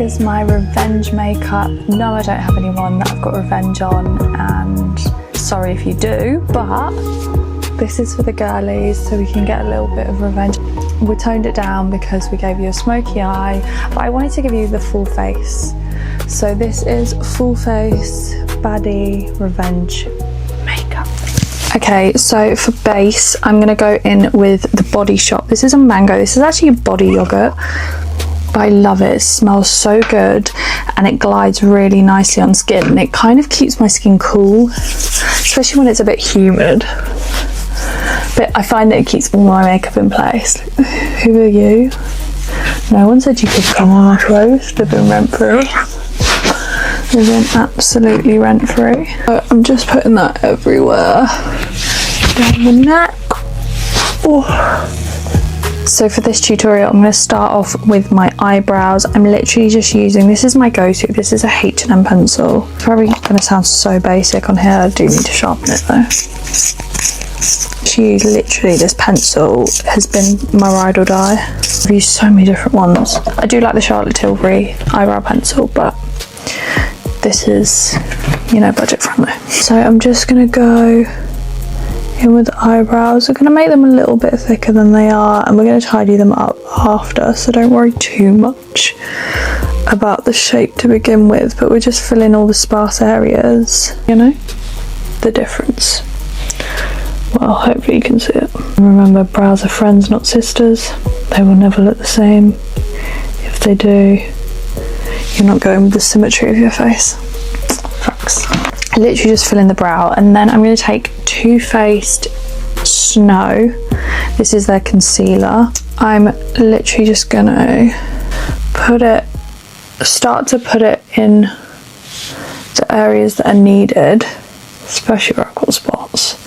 is my revenge makeup. No, I don't have anyone that I've got revenge on, and sorry if you do, but this is for the girlies so we can get a little bit of revenge. We toned it down because we gave you a smoky eye, but I wanted to give you the full face. So this is full face baddie revenge makeup. Okay, so for base, I'm gonna go in with the Body Shop. This is a mango. This is actually a body yogurt, but I love it. It smells so good and it glides really nicely on skin, and it kind of keeps my skin cool, especially when it's a bit humid. But I find that it keeps all my makeup in place. Who are you? No one said you could come on our roast. They've been rent free. They've been absolutely rent free. I'm just putting that everywhere. Down the neck. Oh. So for this tutorial, I'm going to start off with my eyebrows. I'm literally just using, this is my go-to. This is a H&M pencil. It's probably going to sound so basic on here. I do need to sharpen it though. Literally this pencil has been my ride or die. I've used so many different ones. I do like the Charlotte Tilbury eyebrow pencil, but this is, you know, budget friendly. So I'm just gonna go in with the eyebrows. We're gonna make them a little bit thicker than they are, and we're gonna tidy them up after, so don't worry too much about the shape to begin with, but we're just filling all the sparse areas, you know, the difference. Well, hopefully you can see it. Remember, brows are friends, not sisters. They will never look the same. If they do, you're not going with the symmetry of your face. Facts. I literally just fill in the brow, and then I'm going to take Too Faced Snow. This is their concealer. I'm literally just going to start to put it in the areas that are needed, especially where I've got spots,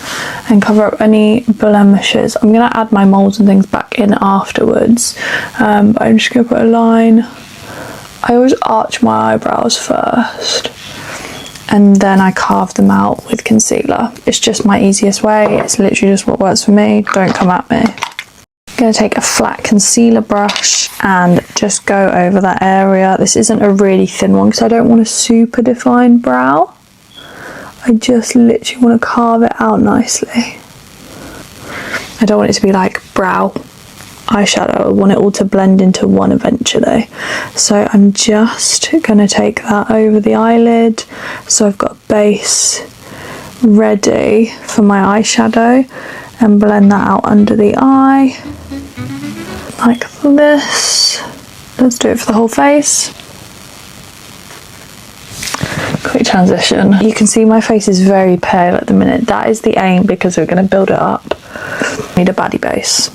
and cover up any blemishes. I'm going to add my molds and things back in afterwards, but I'm just going to put a line. I always arch my eyebrows first and then I carve them out with concealer. It's just my easiest way. It's literally just what works for me. Don't come at me. I'm going to take a flat concealer brush and just go over that area. This isn't a really thin one because I don't want a super defined brow. I just literally want to carve it out nicely. I don't want it to be like brow eyeshadow. I want it all to blend into one eventually. So I'm just going to take that over the eyelid. So I've got a base ready for my eyeshadow, and blend that out under the eye like this. Let's do it for the whole face. Quick transition. You can see my face is very pale at the minute. That is the aim because we're going to build it up. Need a baddie base.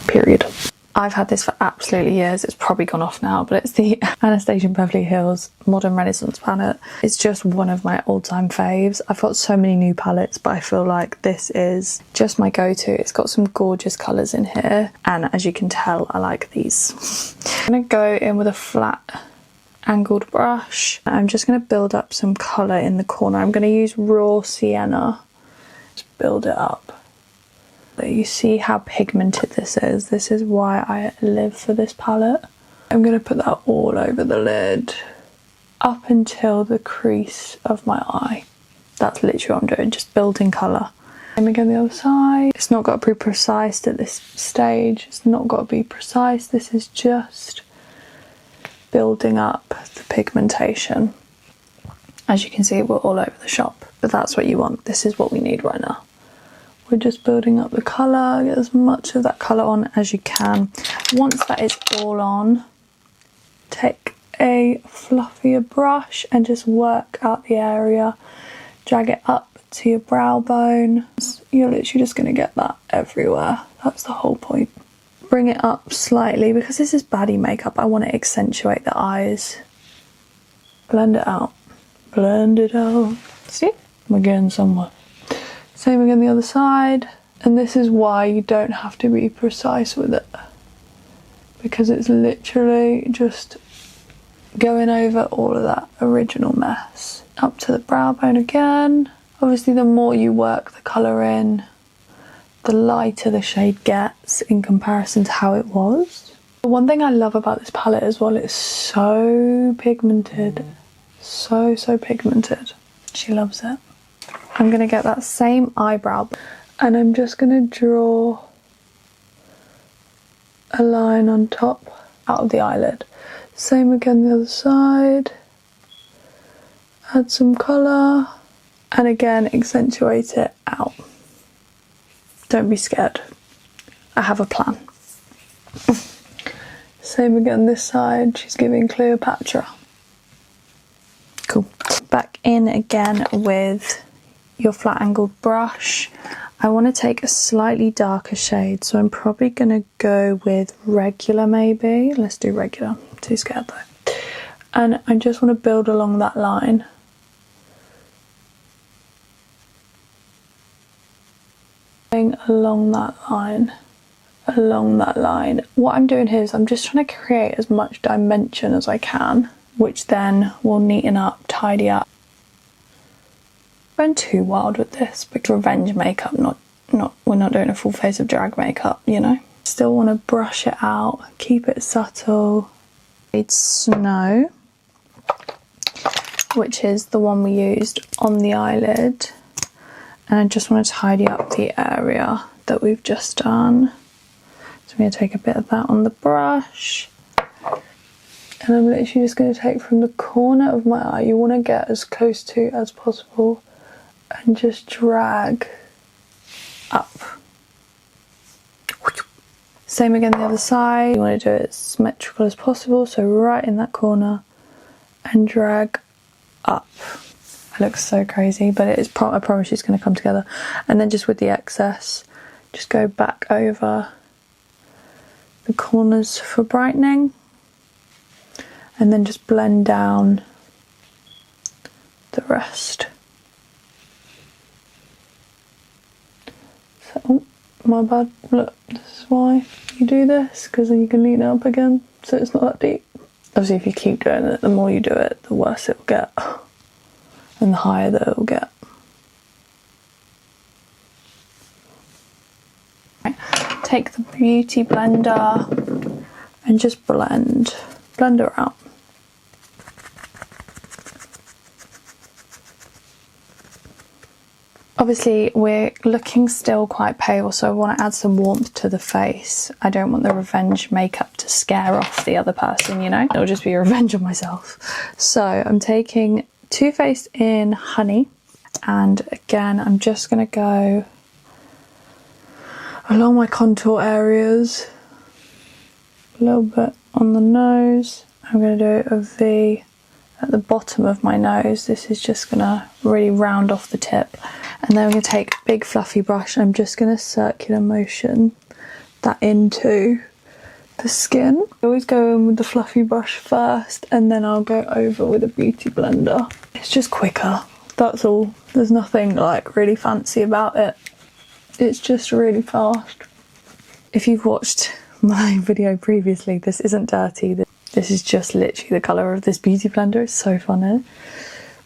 Period. I've had this for absolutely years. It's probably gone off now, but it's the Anastasia Beverly Hills Modern Renaissance palette. It's just one of my all-time faves. I've got so many new palettes, but I feel like this is just my go-to. It's got some gorgeous colours in here, and as you can tell, I like these. I'm going to go in with a flat angled brush. I'm just going to build up some colour in the corner. I'm going to use raw sienna. Just build it up. But you see how pigmented this is. This is why I live for this palette. I'm going to put that all over the lid up until the crease of my eye. That's literally what I'm doing, just building colour. Same again the other side. It's not got to be precise at this stage. It's not got to be precise. This is just building up the pigmentation. As you can see, we're all over the shop, but that's what you want. This is what we need right now. We're just building up the colour, get as much of that colour on as you can. Once that is all on, take a fluffier brush and just work out the area. Drag it up to your brow bone. You're literally just going to get that everywhere. That's the whole point. Bring it up slightly because this is baddie makeup. I want to accentuate the eyes. Blend it out. Blend it out. See? We're getting somewhere. Same again the other side, and this is why you don't have to be precise with it, because it's literally just going over all of that original mess. Up to the brow bone again. Obviously the more you work the colour in, the lighter the shade gets in comparison to how it was. One thing I love about this palette as well, it's so pigmented. So pigmented. She loves it. I'm going to get that same eyebrow and I'm just going to draw a line on top out of the eyelid. Same again the other side. Add some colour and again accentuate it out. Don't be scared. I have a plan. Same again this side, she's giving Cleopatra. Cool. Back in again with your flat angled brush. I want to take a slightly darker shade, so I'm probably going to go with regular maybe. Let's do regular. I'm too scared though. And I just want to build along that line. Along that line. Along that line. What I'm doing here is I'm just trying to create as much dimension as I can, which then will neaten up, tidy up. I'm going too wild with this because revenge makeup, we're not doing a full face of drag makeup, you know. Still want to brush it out, keep it subtle. It's Snow, which is the one we used on the eyelid, and I just want to tidy up the area that we've just done. So I'm going to take a bit of that on the brush, and I'm literally just going to take from the corner of my eye, you want to get as close to as possible, and just drag up. Same again the other side. You want to do it as symmetrical as possible, so right in that corner and drag up. It looks so crazy, but it is. I promise it's going to come together. And then just with the excess, just go back over the corners for brightening, and then just blend down the rest. So, oh, my bad. Look, this is why you do this, because then you can neaten it up again, so it's not that deep. Obviously, if you keep doing it, the more you do it, the worse it will get, and the higher that it will get. Right. Take the beauty blender and just blend her out. Obviously we're looking still quite pale, so I want to add some warmth to the face. I don't want the revenge makeup to scare off the other person, you know? It'll just be a revenge on myself. So I'm taking Too Faced in Honey, and again I'm just going to go along my contour areas, a little bit on the nose. I'm going to do a V at the bottom of my nose. This is just going to really round off the tip. And then I'm going to take a big fluffy brush and I'm just going to circular motion that into the skin. I always go in with the fluffy brush first, and then I'll go over with a beauty blender. It's just quicker, that's all. There's nothing like really fancy about it. It's just really fast. If you've watched my video previously, this isn't dirty. This is just literally the colour of this beauty blender. It's so funny.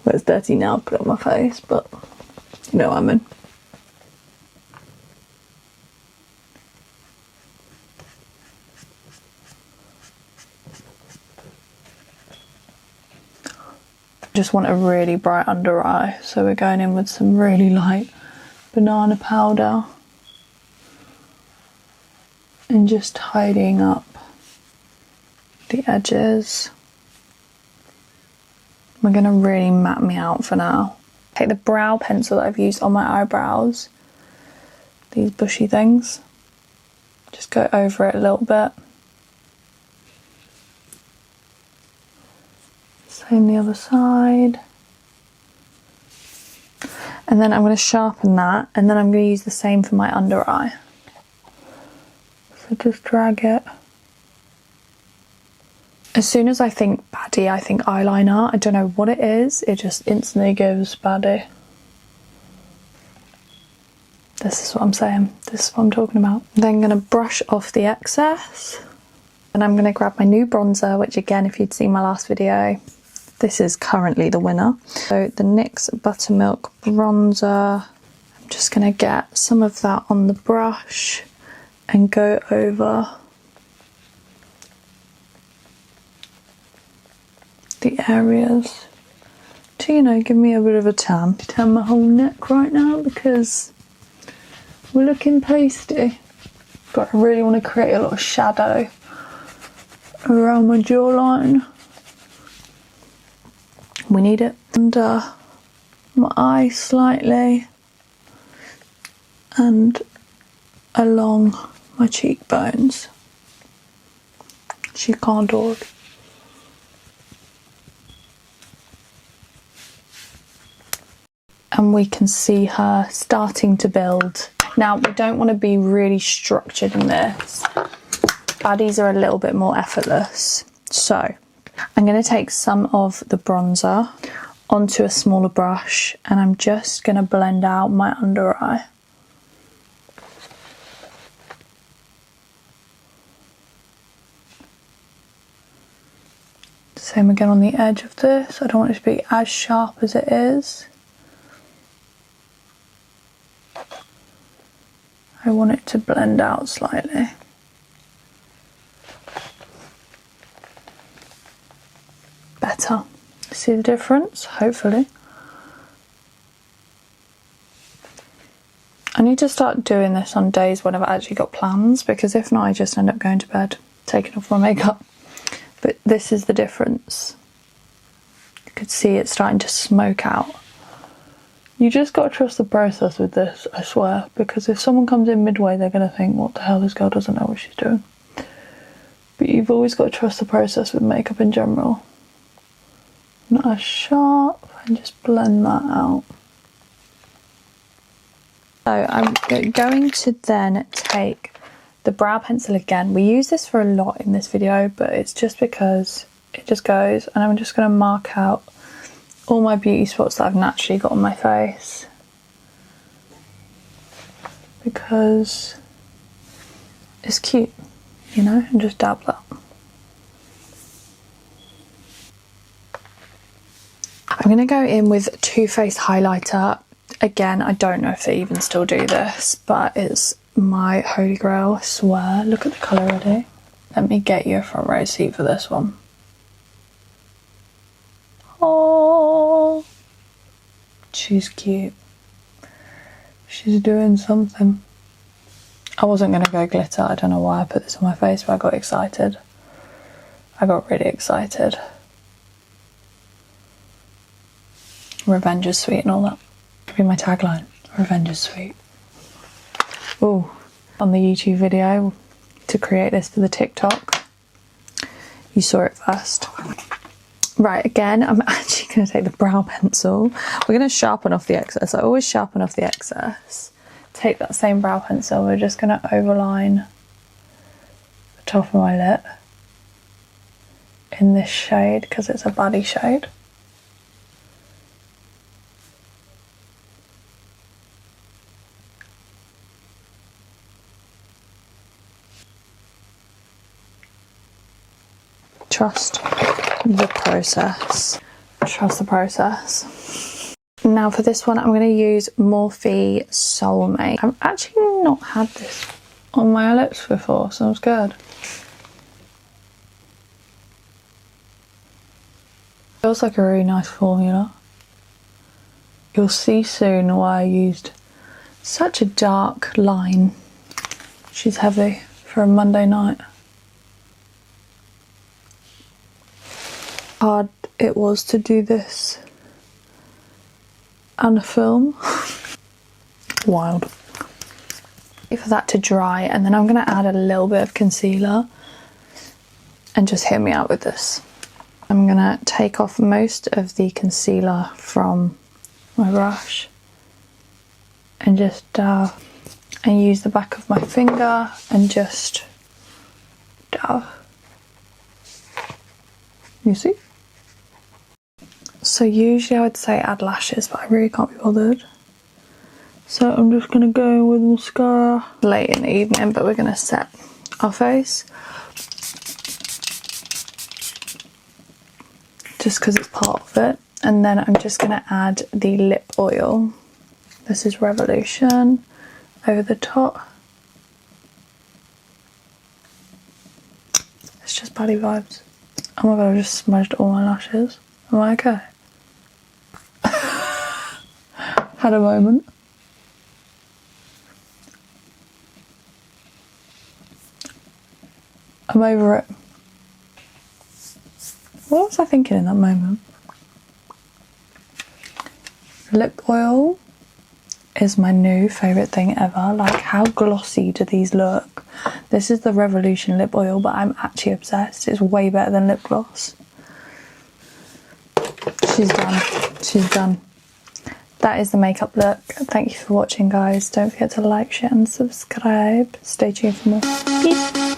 Well, it's dirty now, put it on my face, but you know what I mean. Just want a really bright under eye, so we're going in with some really light banana powder and just tidying up the edges. We're going to really map me out for now. Take the brow pencil that I've used on my eyebrows, these bushy things, just go over it a little bit. Same the other side. And then I'm going to sharpen that, and then I'm going to use the same for my under eye. So just drag it. As soon as I think baddie, I think eyeliner. I don't know what it is, it just instantly gives baddie. This is what I'm saying, this is what I'm talking about. Then I'm going to brush off the excess, and I'm going to grab my new bronzer, which again, if you'd seen my last video, this is currently the winner. So the NYX Buttermilk bronzer. I'm just going to get some of that on the brush and go over the areas to, you know, give me a bit of a tan. Tan my whole neck right now because we're looking pasty. But I really want to create a lot of shadow around my jawline. We need it under my eye slightly and along my cheekbones. She contoured. And we can see her starting to build. Now, we don't want to be really structured in this. Baddies are a little bit more effortless. So, I'm going to take some of the bronzer onto a smaller brush and I'm just going to blend out my under eye. Same again on the edge of this. I don't want it to be as sharp as it is. I want it to blend out slightly. Better. See the difference? Hopefully. I need to start doing this on days when I've actually got plans, because if not I just end up going to bed, taking off my makeup. But this is the difference. You could see it starting to smoke out. You just got to trust the process with this, I swear, because if someone comes in midway they're going to think, what the hell, this girl doesn't know what she's doing. But you've always got to trust the process with makeup in general. Not as sharp, and just blend that out. So I'm going to then take the brow pencil again. We use this for a lot in this video, but it's just because it just goes, and I'm just going to mark out all my beauty spots that I've naturally got on my face, because it's cute, you know, and just dab that. I'm going to go in with Too Faced highlighter. Again, I don't know if they even still do this, but it's my holy grail, I swear. Look at the colour already. Let me get you a front row seat for this one. Oh, she's cute. She's doing something. I wasn't going to go glitter. I don't know why I put this on my face, but I got excited. I got really excited. Revenge is sweet and all that. Could be my tagline. Revenge is sweet. Oh, on the YouTube video to create this for the TikTok. You saw it first. Right, again, I'm actually going to take the brow pencil. We're going to sharpen off the excess. I always sharpen off the excess. Take that same brow pencil. We're just going to overline the top of my lip in this shade because it's a baddie shade. Trust the process. Trust the process. Now for this one, I'm going to use Morphe Soulmate. I've actually not had this on my lips before, so I'm scared. Feels like a really nice formula. You'll see soon why I used such a dark line. She's heavy for a Monday night. Hard it was to do this and a film. Wild. Wait for that to dry, and then I'm going to add a little bit of concealer and just hear me out with this. I'm going to take off most of the concealer from my brush and just dab, and use the back of my finger and just dab. You see? So usually I would say add lashes, but I really can't be bothered. So I'm just going to go in with mascara late in the evening, but we're going to set our face. Just because it's part of it. And then I'm just going to add the lip oil. This is Revolution over the top. It's just baddie vibes. Oh my god, I just smudged all my lashes. Am I okay? Had a moment. I'm over it. What was I thinking in that moment? Lip oil is my new favourite thing ever. Like, how glossy do these look? This is the Revolution lip oil, but I'm actually obsessed. It's way better than lip gloss. She's done. She's done. That is the makeup look. Thank you for watching, guys. Don't forget to like, share and subscribe. Stay tuned for more. Peace.